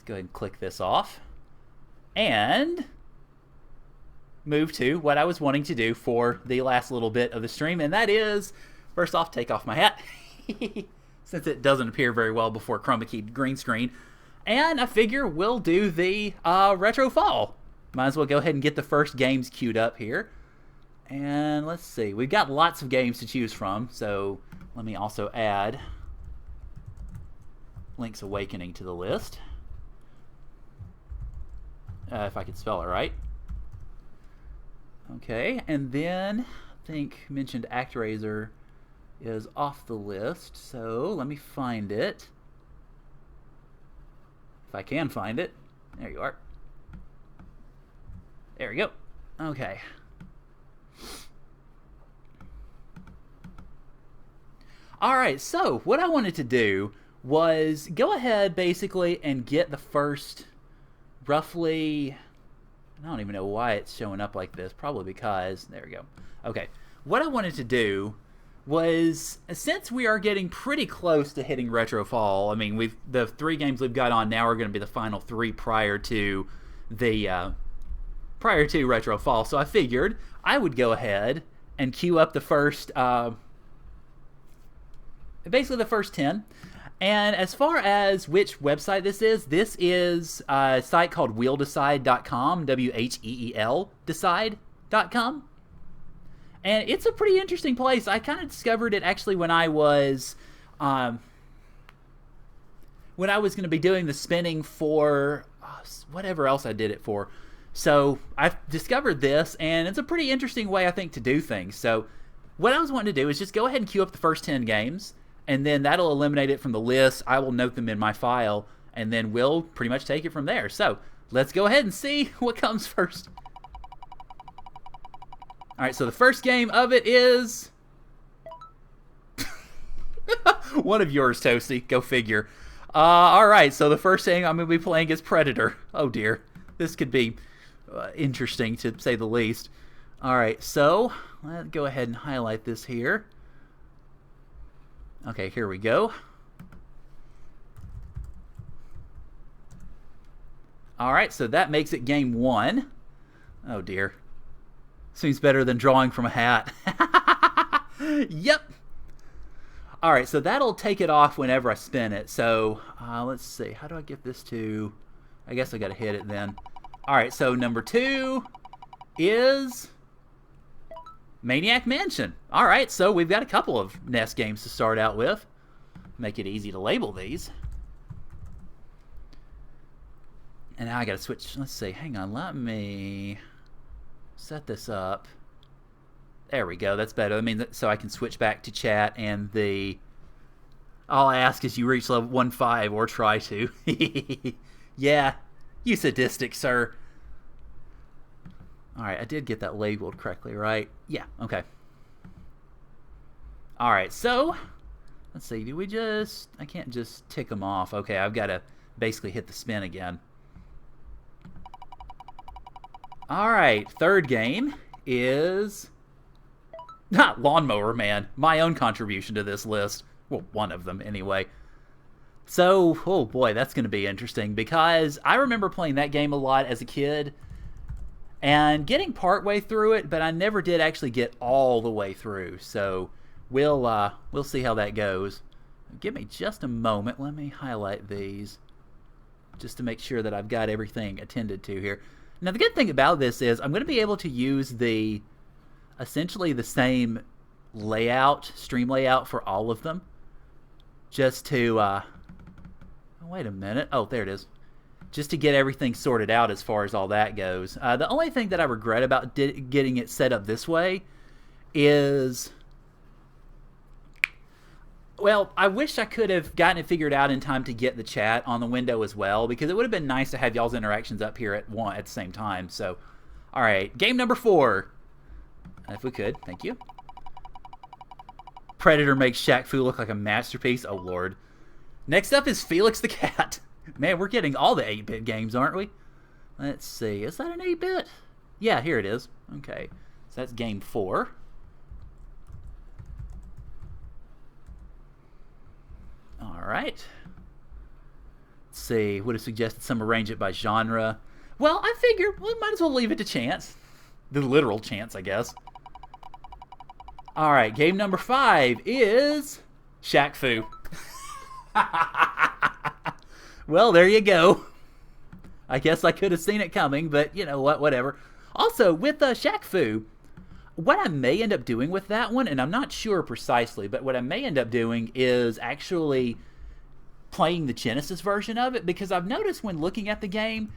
Let's go ahead and click this off. And move to what I was wanting to do for the last little bit of the stream. And that is, first off, take off my hat. Since it doesn't appear very well before chroma key green screen. And I figure we'll do the retro fall. Might as well go ahead and get the first games queued up here. And let's see. We've got lots of games to choose from. So let me also add Link's Awakening to the list. If I could spell it right. Okay. And then I think mentioned ActRaiser is off the list. So let me find it. If I can find it. There you are. There we go. Okay. Alright, so what I wanted to do was go ahead basically and get the first roughly, I don't even know why it's showing up like this, probably because, there we go. Okay, what I wanted to do was, since we are getting pretty close to hitting retro fall, I mean, the 3 games we've got on now are going to be the final 3 prior to retro fall, so I figured I would go ahead and queue up the first basically the first 10. And as far as which website this is a site called wheeldecide.com, W-H-E-E-L decide.com. And it's a pretty interesting place. I kind of discovered it actually when I was going to be doing the spinning for whatever else I did it for. So I discovered this, and it's a pretty interesting way, I think, to do things. So what I was wanting to do is just go ahead and queue up the first 10 games, and then that'll eliminate it from the list. I will note them in my file, and then we'll pretty much take it from there. So let's go ahead and see what comes first. All right, so the first game of it is one of yours, Toasty. Go figure. All right, so the first thing I'm going to be playing is Predator. Oh, dear. This could be interesting, to say the least. All right, so let's go ahead and highlight this here. Okay, here we go. All right, so that makes it game 1. Oh, dear. Seems better than drawing from a hat. Yep. All right, so that'll take it off whenever I spin it. So let's see. How do I get this to... I guess I got to hit it then. All right, so number 2 is Maniac Mansion. All right, so we've got a couple of NES games to start out with. Make it easy to label these. And now I got to switch. Let's see. Hang on. Let me set this up. There we go. That's better. I mean, so I can switch back to chat, and the... All I ask is you reach level 1-5 or try to. Yeah, you sadistic, sir. All right, I did get that labeled correctly, right? Yeah, okay. All right, so let's see. Do we just... I can't just tick them off. Okay, I've got to basically hit the spin again. All right, third game is... Not Lawnmower Man. My own contribution to this list. Well, one of them, anyway. So, oh boy, that's going to be interesting, because I remember playing that game a lot as a kid and getting partway through it, but I never did actually get all the way through. So we'll see how that goes. Give me just a moment. Let me highlight these just to make sure that I've got everything attended to here. Now, the good thing about this is I'm going to be able to use essentially the same layout, stream layout for all of them. Just to, oh, wait a minute. Oh, there it is. Just to get everything sorted out as far as all that goes. The only thing that I regret about getting it set up this way is... Well, I wish I could have gotten it figured out in time to get the chat on the window as well, because it would have been nice to have y'all's interactions up here at the same time. So, all right, game number 4. If we could, thank you. Predator makes Shaq-Fu look like a masterpiece. Oh, Lord. Next up is Felix the Cat. Man, we're getting all the 8-bit games, aren't we? Let's see. Is that an 8-bit? Yeah, here it is. Okay. So that's game 4. All right. Let's see. Would have suggested some arrange it by genre. Well, I figure we might as well leave it to chance. The literal chance, I guess. All right, game number 5 is Shaq-Fu. Well, there you go. I guess I could have seen it coming, but you know what, whatever. Also, with Shaq-Fu, what I may end up doing with that one, and I'm not sure precisely, but what I may end up doing is actually playing the Genesis version of it, because I've noticed when looking at the game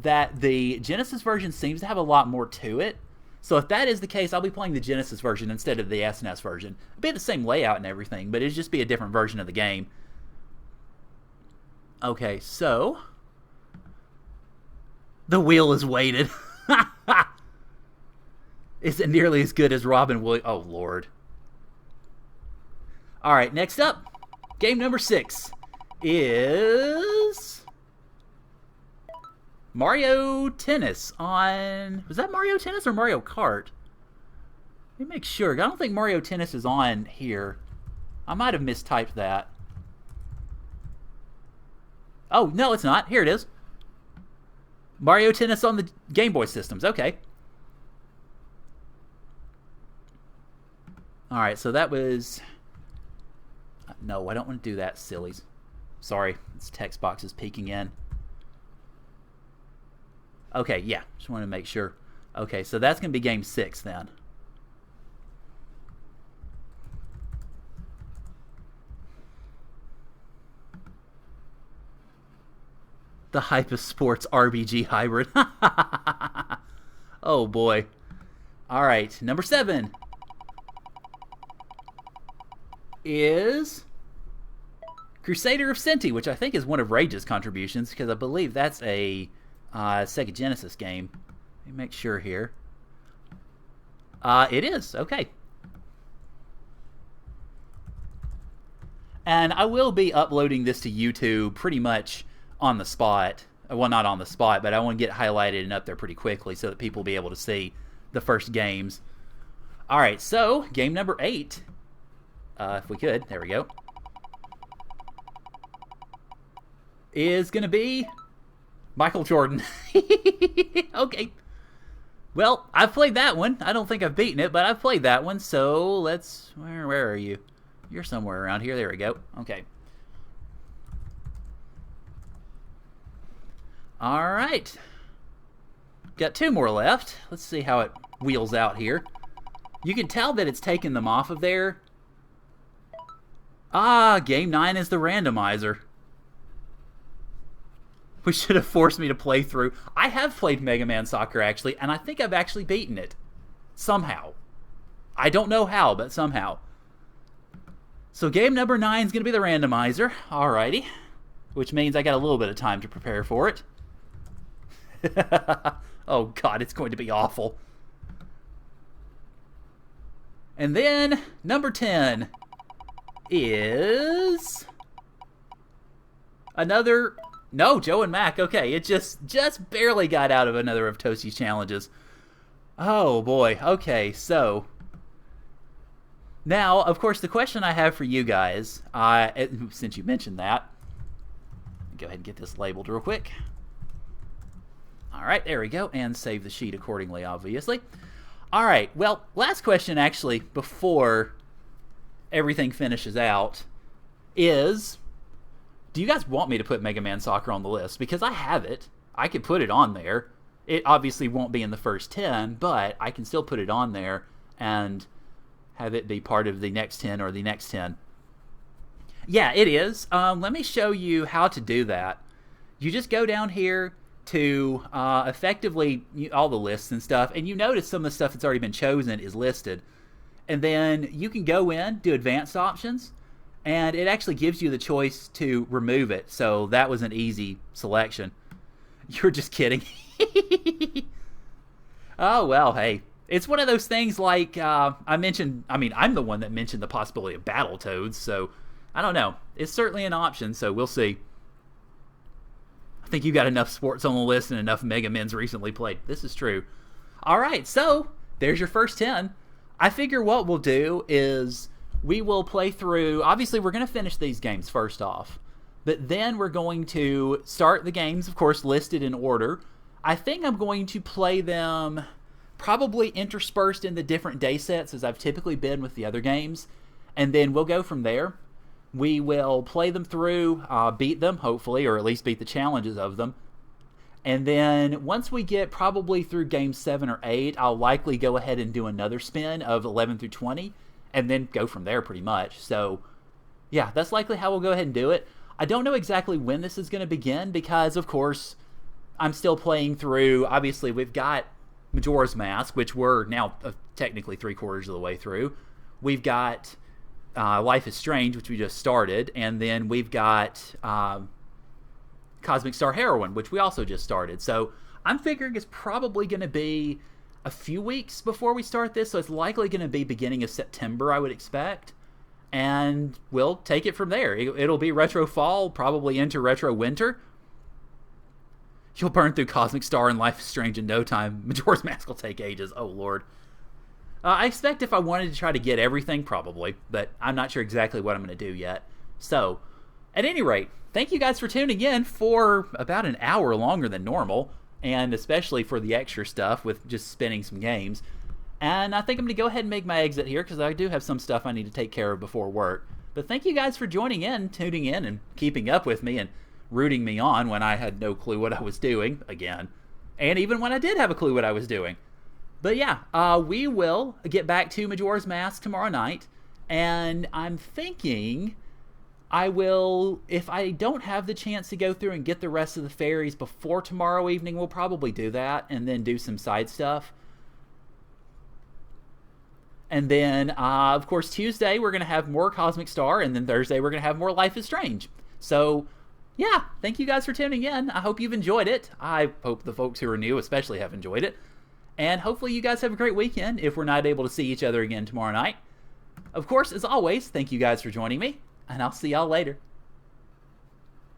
that the Genesis version seems to have a lot more to it. So if that is the case, I'll be playing the Genesis version instead of the SNES version. It'll be the same layout and everything, but it'll just be a different version of the game. Okay, so the wheel is weighted. Is it nearly as good as Robin Williams? Oh, Lord. All right, next up, game number 6 is Mario Tennis on... Was that Mario Tennis or Mario Kart? Let me make sure. I don't think Mario Tennis is on here. I might have mistyped that. Oh, no, it's not. Here it is. Mario Tennis on the Game Boy systems. Okay. Alright, so that was... No, I don't want to do that, sillies. Sorry, this text box is peeking in. Okay, yeah, just want to make sure. Okay, so that's going to be game 6 then. The Hyper Sports RBG Hybrid. Oh boy. Alright, number 7 is Crusader of Senti, which I think is one of Rage's contributions, because I believe that's a Sega Genesis game. Let me make sure here. It is. Okay. And I will be uploading this to YouTube pretty much on the spot. Well, not on the spot, but I want to get highlighted and up there pretty quickly so that people will be able to see the first games. Alright, so game number 8. If we could. There we go. Is going to be Michael Jordan. Okay. Well, I've played that one. I don't think I've beaten it, but I've played that one. So let's... Where are you? You're somewhere around here. There we go. Okay. Alright. Got 2 more left. Let's see how it wheels out here. You can tell that it's taken them off of there. Ah, game 9 is the randomizer. Which should have forced me to play through. I have played Mega Man Soccer, actually, and I think I've actually beaten it. Somehow. I don't know how, but somehow. So game number 9 is going to be the randomizer. Alrighty. Which means I got a little bit of time to prepare for it. Oh god, it's going to be awful. And then, number 10 is... another... No, Joe and Mac. Okay, it just barely got out of another of Toshi's challenges. Oh boy. Okay, so... Now, of course, the question I have for you guys, since you mentioned that, go ahead and get this labeled real quick. Alright, there we go, and save the sheet accordingly, obviously. Alright, well, last question, actually, before everything finishes out, is, do you guys want me to put Mega Man Soccer on the list? Because I have it. I could put it on there. It obviously won't be in the first 10, but I can still put it on there and have it be part of the next 10 or the next 10. Yeah, it is. Let me show you how to do that. You just go down here to effectively all the lists and stuff, and you notice some of the stuff that's already been chosen is listed. And then you can go in, do advanced options, and it actually gives you the choice to remove it. So that was an easy selection. You're just kidding. Oh, well, hey. It's one of those things like I'm the one that mentioned the possibility of Battletoads, so I don't know. It's certainly an option, so we'll see. I think you got enough sports on the list and enough Mega Men's recently played. This is true. Alright, so there's your first 10. I figure what we'll do is we will play through... Obviously, we're going to finish these games first off. But then we're going to start the games, of course, listed in order. I think I'm going to play them probably interspersed in the different day sets as I've typically been with the other games. And then we'll go from there. We will play them through, beat them, hopefully, or at least beat the challenges of them. And then once we get probably through game 7 or 8, I'll likely go ahead and do another spin of 11 through 20 and then go from there pretty much. So, yeah, that's likely how we'll go ahead and do it. I don't know exactly when this is going to begin because, of course, I'm still playing through. Obviously, we've got Majora's Mask, which we're now technically 3/4 of the way through. We've got Life is Strange, which we just started, and then we've got Cosmic Star Heroine, which we also just started. So I'm figuring it's probably going to be a few weeks before we start this, so it's likely going to be beginning of September, I would expect. And we'll take it from there. It'll be retro fall, probably into retro winter. You'll burn through Cosmic Star and Life is Strange in no time. Majora's Mask will take ages. Oh, Lord. I expect if I wanted to try to get everything, probably, but I'm not sure exactly what I'm going to do yet. So, at any rate, thank you guys for tuning in for about an hour longer than normal, and especially for the extra stuff with just spinning some games. And I think I'm going to go ahead and make my exit here because I do have some stuff I need to take care of before work. But thank you guys for joining in, tuning in, and keeping up with me and rooting me on when I had no clue what I was doing, again. And even when I did have a clue what I was doing. But yeah, we will get back to Majora's Mask tomorrow night. And I'm thinking I will, if I don't have the chance to go through and get the rest of the fairies before tomorrow evening, we'll probably do that and then do some side stuff. And then, of course, Tuesday we're going to have more Cosmic Star, and then Thursday we're going to have more Life is Strange. So, yeah, thank you guys for tuning in. I hope you've enjoyed it. I hope the folks who are new especially have enjoyed it. And hopefully you guys have a great weekend if we're not able to see each other again tomorrow night. Of course, as always, thank you guys for joining me, and I'll see y'all later.